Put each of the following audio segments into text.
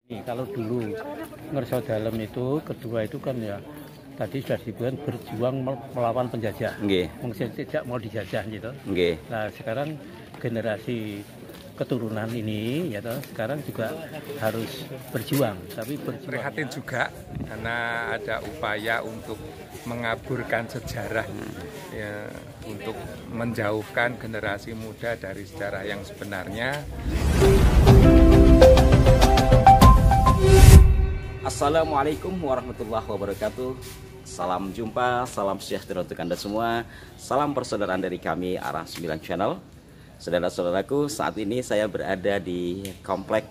Kalau dulu Ngerso Dalem itu kedua itu kan ya tadi sudah disebutkan berjuang melawan penjajah. Mungkin tidak mau dijajah gitu. Nah sekarang generasi keturunan ini ya toh, sekarang juga harus berjuang, tapi prihatin juga karena ada upaya untuk mengaburkan sejarah ya, untuk menjauhkan generasi muda dari sejarah yang sebenarnya. Assalamualaikum warahmatullahi wabarakatuh. Salam jumpa, salam sejahtera untuk Anda semua. Salam persaudaraan dari kami Arah 9 Channel. Saudara-saudaraku, saat ini saya berada di Komplek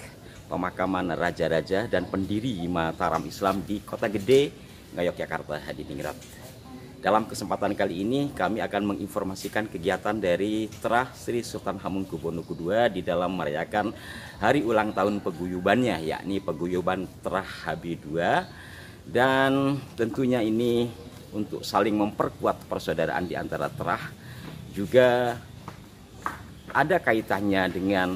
Pemakaman Raja-Raja dan Pendiri Mataram Islam di Kota Gede, Ngayogyakarta, Hadiningrat. Dalam kesempatan kali ini kami akan menginformasikan kegiatan dari Terah Sri Sultan Hamengkubuwono II di dalam merayakan hari ulang tahun paguyubannya, yakni paguyuban Terah HB2. Dan tentunya ini untuk saling memperkuat persaudaraan di antara Terah, juga ada kaitannya dengan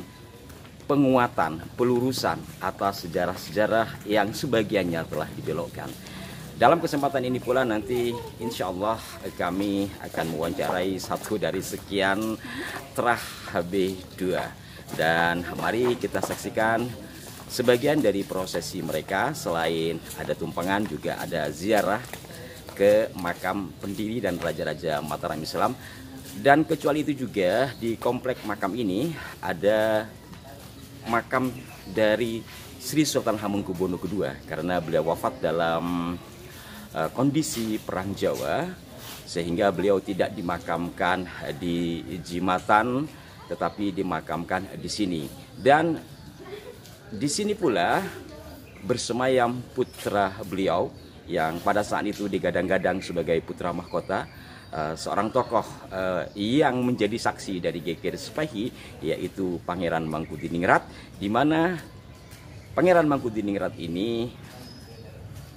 penguatan, pelurusan atas sejarah-sejarah yang sebagiannya telah dibelokkan. Dalam kesempatan ini pula nanti insya Allah kami akan mewawancarai satu dari sekian Terah HB2. Dan mari kita saksikan sebagian dari prosesi mereka. Selain ada tumpangan juga ada ziarah ke makam pendiri dan raja-raja Mataram Islam. Dan kecuali itu juga di komplek makam ini ada makam dari Sri Sultan Hamengkubuwono II karena beliau wafat dalam kondisi perang Jawa, sehingga beliau tidak dimakamkan di Jimatan tetapi dimakamkan di sini. Dan di sini pula bersemayam putra beliau yang pada saat itu digadang-gadang sebagai putra mahkota, seorang tokoh yang menjadi saksi dari Geger Sepahi, yaitu Pangeran Mangkubumi, di mana Pangeran Mangkubumi ini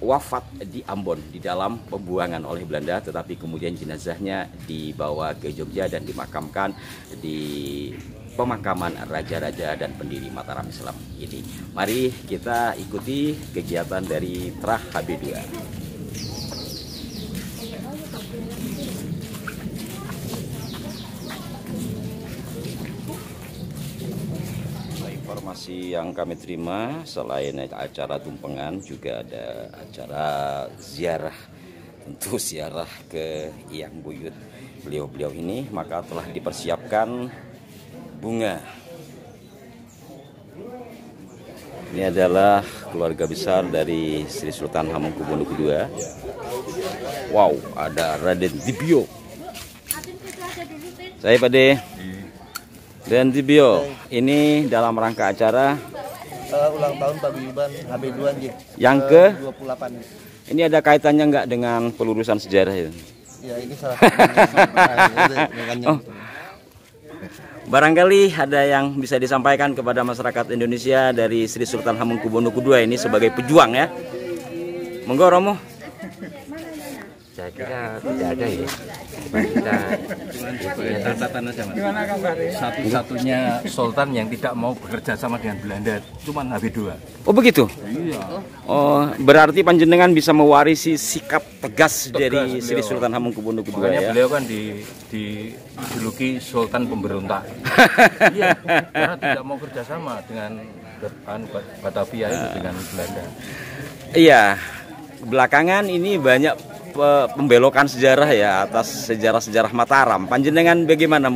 wafat di Ambon di dalam pembuangan oleh Belanda, tetapi kemudian jenazahnya dibawa ke Jogja dan dimakamkan di pemakaman raja-raja dan pendiri Mataram Islam ini. Mari kita ikuti kegiatan dari Terah HB2. Informasi yang kami terima, selain acara tumpengan juga ada acara ziarah, tentu ziarah ke Eyang Buyut beliau-beliau ini, maka telah dipersiapkan bunga. Ini adalah keluarga besar dari Sri Sultan Hamengkubuwono II. Wow, ada Raden Dibyo. Saya Pade. Dan Dibyo, ini dalam rangka acara ulang tahun paguyuban HB2 yang ke 28. Ini ada kaitannya nggak dengan pelurusan sejarah itu? Ya, ini salah satu. Barangkali ada yang bisa disampaikan kepada masyarakat Indonesia dari Sri Sultan Hamengkubuwono II ini sebagai pejuang ya. Monggo Romo. Saya kira tidak ada ya. Kita satu-satunya sultan yang tidak mau bekerja sama dengan Belanda cuma HB2. Oh begitu? Iya. Oh berarti panjenengan bisa mewarisi sikap tegas dari Sri Sultan Hamengkubuwono II ya? Beliau kan dijuluki Sultan Pemberontak. Iya, karena tidak mau kerjasama dengan Batavia itu dengan Belanda. Iya, belakangan ini banyak pembelokan sejarah ya atas sejarah-sejarah Mataram. Panjenengan bagaimana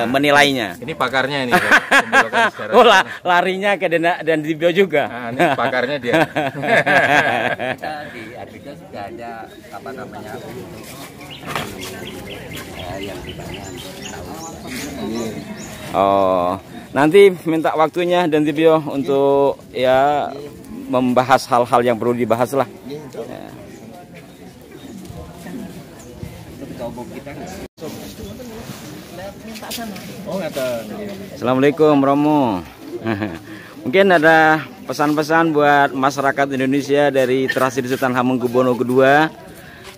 menilainya? Ini pakarnya ini. Pembelokan sejarah. Oh larinya ke dan Dibyo juga. Nah, ini pakarnya dia. Kita di Arbitra sudah ada apa namanya yang dibangun. Oh, nanti minta waktunya dan Dibyo untuk ya membahas hal-hal yang perlu dibahas lah. Ya. Assalamualaikum Romo. Mungkin ada pesan-pesan buat masyarakat Indonesia dari Terah Sri Sultan Hamengkubuwono II.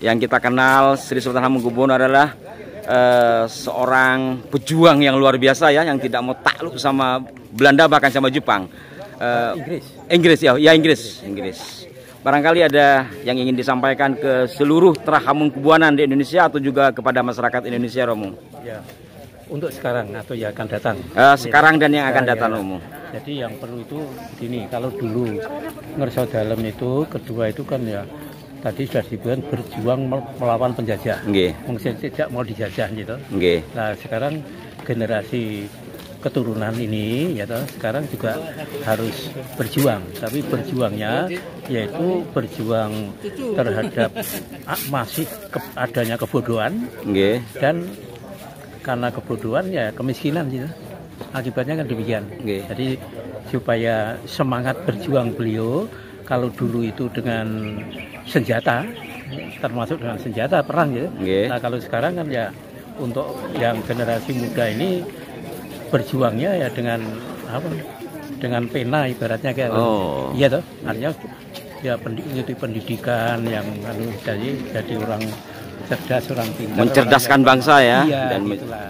Yang kita kenal Sri Sultan Hamengkubuwono adalah seorang pejuang yang luar biasa ya, yang tidak mau takluk sama Belanda bahkan sama Jepang. Inggris ya, ya Inggris. Barangkali ada yang ingin disampaikan ke seluruh Trah Hamengkubuwono di Indonesia atau juga kepada masyarakat Indonesia, Romo? Ya, untuk sekarang atau yang akan datang? Sekarang dan yang akan datang, Romo. Jadi yang perlu itu begini, kalau dulu ngerso dalam itu kedua itu kan ya tadi sudah disebutkan berjuang melawan penjajah. Mungkin sejak mau dijajah gitu. Nah sekarang generasi keturunan ini ya sekarang juga harus berjuang, tapi berjuangnya yaitu berjuang terhadap masih adanya kebodohan dan karena kebodohan ya kemiskinan gitu. Akibatnya kan demikian. Jadi supaya semangat berjuang beliau kalau dulu itu dengan senjata, termasuk dengan senjata perang gitu. Nah kalau sekarang kan ya untuk yang generasi muda ini berjuangnya ya dengan apa? Dengan pena ibaratnya kayak iya toh. Artinya ya pendidikan yang jadi orang cerdas, orang pintar, mencerdaskan bangsa ya. Iya, dan itulah.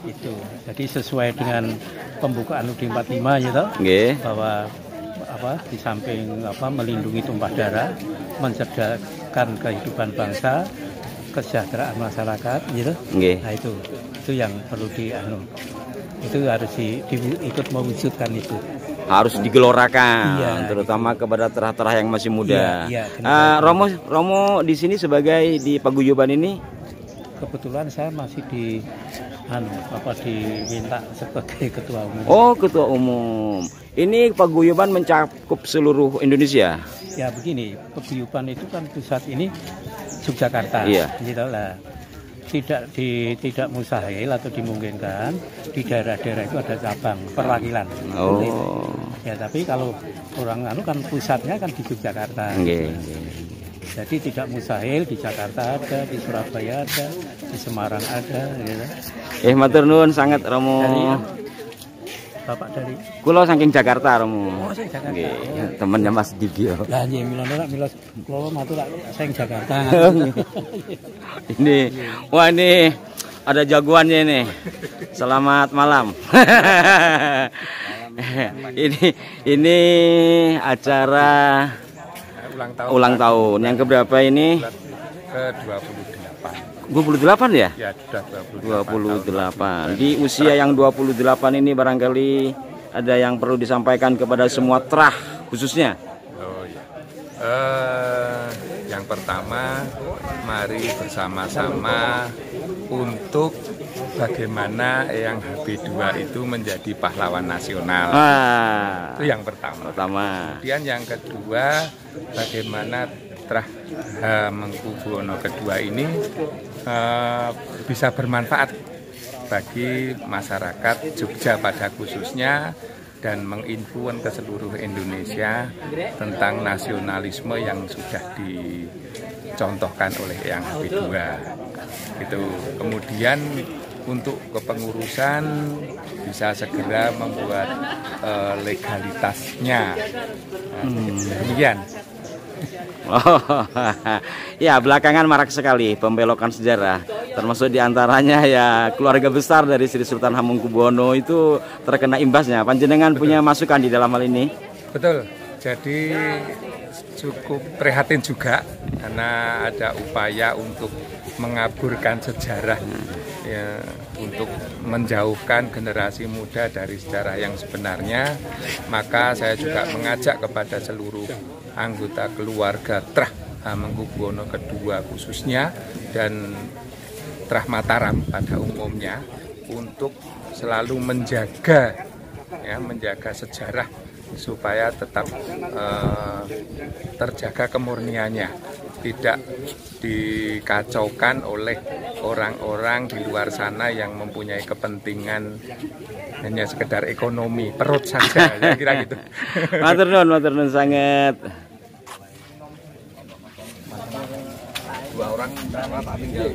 Itu. Jadi sesuai dengan pembukaan UUD 45 gitu. Bahwa di samping melindungi tumpah darah, mencerdaskan kehidupan bangsa, kesejahteraan masyarakat gitu. Nah itu yang perlu itu harus ikut mewujudkan itu. Harus digelorakan, terutama kepada terah-terah yang masih muda. Romo di sini sebagai di paguyuban ini. Kebetulan saya masih diminta sebagai ketua umum. Oh, ketua umum. Ini paguyuban mencakup seluruh Indonesia. Ya begini, paguyuban itu kan pusat ini Yogyakarta. Gitu lah. Tidak mustahil atau dimungkinkan di daerah-daerah itu ada cabang perwakilan. Ya tapi kalau orang kan pusatnya kan di Yogyakarta. Jadi tidak mustahil di Jakarta ada, di Surabaya ada, di Semarang ada. Gitu. Matur nuwun sangat Romo. Bapak dari Kulo saking Jakarta, Romo. Oh, sing Jakarta. Temennya Mas Digio. Lah nggih mila kulo matur sing Jakarta. Wah ini ada jagoannya ini. Selamat malam. ini acara ulang tahun. Yang keberapa ini? Ke-28. 28 ya? Ya, sudah 28. Di usia yang 28 ini barangkali ada yang perlu disampaikan kepada semua trah khususnya. Yang pertama, mari bersama-sama untuk bagaimana Eyang HB2 itu menjadi pahlawan nasional. Itu yang pertama. Kemudian yang kedua, bagaimana Trah Hamengkubuwono kedua ini bisa bermanfaat bagi masyarakat Jogja pada khususnya dan menginfluence ke seluruh Indonesia tentang nasionalisme yang sudah dicontohkan oleh Eyang HB2. Itu kemudian untuk kepengurusan bisa segera membuat legalitasnya. Demikian. Ya belakangan marak sekali pembelokan sejarah, termasuk diantaranya ya keluarga besar dari Sri Sultan Hamengkubuwono itu terkena imbasnya. Panjenengan punya masukan di dalam hal ini? Betul. Jadi cukup prihatin juga karena ada upaya untuk mengaburkan sejarah ya, untuk menjauhkan generasi muda dari sejarah yang sebenarnya. Maka saya juga mengajak kepada seluruh anggota keluarga Trah Hamengkubuwono kedua khususnya dan Trah Mataram pada umumnya untuk selalu menjaga sejarah supaya tetap terjaga kemurniannya, tidak dikacaukan oleh orang-orang di luar sana yang mempunyai kepentingan hanya sekedar ekonomi perut saja, saya kira gitu. Matur nuwun sangat. Dua orang tak tinggal.